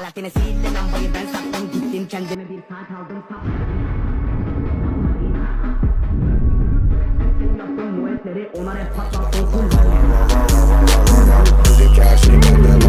Alaaddin'e sihirli lambayı ben sattım gittim kendime bir saat aldım yaptım muetleri ona rap patlattım Her şey bende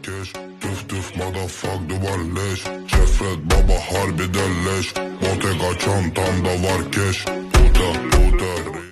keş. Tüf tüf motherfuck duvar leş. Şefret baba harbiden leş. Bottega çantamda var keş. Puta puta